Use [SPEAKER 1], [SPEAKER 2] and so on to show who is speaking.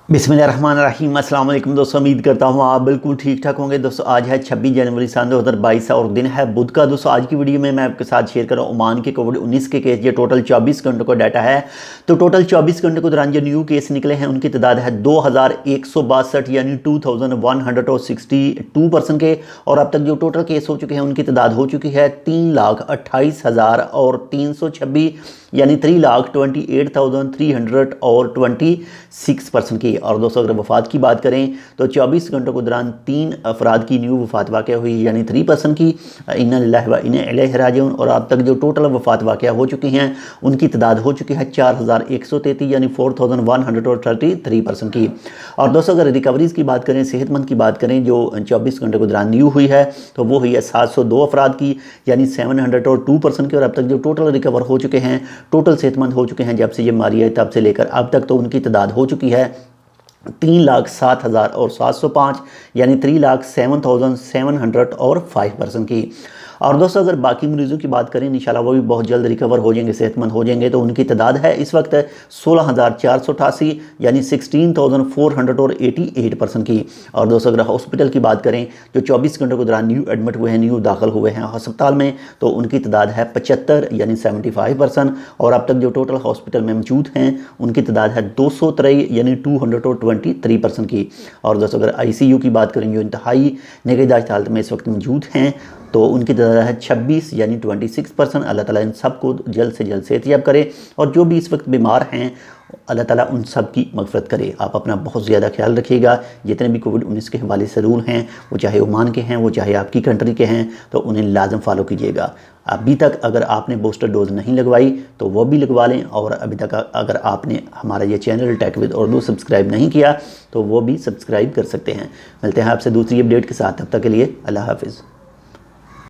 [SPEAKER 1] बिस्मिल्लाहिर्रहमानिर्रहीम। अस्सलाम वालेकुम दोस्तों, उम्मीद करता हूँ आप बिल्कुल ठीक ठाक होंगे। दोस्तों आज है 26 जनवरी सन 2022 और दिन है बुध का। दोस्तों आज की वीडियो में मैं आपके साथ शेयर कर रहा हूँ ओमान के कोविड-19 के केस। ये टोटल 24 घंटों का डाटा है। तो टोटल 24 घंटों के दौरान जो न्यू केस निकले हैं उनकी तादाद है 2162 यानी 2162 पर्सन के। और अब तक जो टोटल केस हो चुके हैं उनकी तादाद हो चुकी है 3,28,326 यानी 3,28,326 पर्सन की। और दोस्तों अगर वफ़ात की बात करें तो 24 घंटों के दौरान 3 अफराद की न्यू वफ़ात वाक़या हुई यानी 3 पर्सन की। इन्ना लिल्लाहि व इन्ना इलैहि राजिऊन। और अब तक जो टोटल वफ़ात वाक़या हो चुकी हैं उनकी तादाद हो चुकी है 4,133 यानी 4,133 पर्सन की। और दोस्तों अगर रिकवरीज़ की बात करें, सेहतमंद की बात करें, जो 24 घंटे के दौरान न्यू हुई है तो वो हुई है 702 अफराद की यानी 702 पर्सन की। और अब तक जो टोटल रिकवर हो चुके हैं, टोटल सेहतमंद हो चुके हैं जब से ये बीमारी आई तब से लेकर अब तक, तो उनकी तादाद हो चुकी है 3,07,705 यानी 3,07,705 पर्सन की। और दोस्तों अगर बाकी मरीजों की बात करें, इंशाल्लाह वो भी बहुत जल्द रिकवर हो जाएंगे, सेहतमंद हो जाएंगे। तो उनकी तादाद है इस वक्त 16,488 यानी 16,488 पर्सन की। और दोस्तों अगर हॉस्पिटल की बात करें, जो 24 घंटों के दौरान न्यू एडमिट हुए हैं, न्यू दाखिल हुए हैं अस्पताल में, तो उनकी तादाद है 75 यानी 75 पर्सन। और अब तक जो टोटल हॉस्पिटल में मौजूद हैं उनकी तादाद है 223 यानी 223 पर्सन की। और दोस्तों अगर ICU की बात करें, जो इंतहाई निगहदाश्त हालत में इस वक्त मौजूद हैं, तो उनकी तादाद है 26 यानी 26 पर्सन। अल्लाह ताला इन सबको जल्द से जल्द सेहतयाब करे। और जो भी इस वक्त बीमार हैं, अल्लाह ताला उन सब की मग़फ़िरत करे। आप अपना बहुत ज़्यादा ख्याल रखिएगा। जितने भी कोविड-19 के हवाले से रूल हैं, वो चाहे ओमान के हैं, वो चाहे आपकी कंट्री के हैं, तो उन्हें लाजम फॉलो कीजिएगा। अभी तक अगर आपने बूस्टर डोज नहीं लगवाई तो वो भी लगवा लें। और अभी तक अगर आपने हमारा ये channel Tech with Urdu subscribe नहीं किया तो वो भी सब्सक्राइब कर सकते हैं। मिलते हैं आपसे दूसरी अपडेट के साथ, तब तक के लिए अल्लाह हाफ़िज़।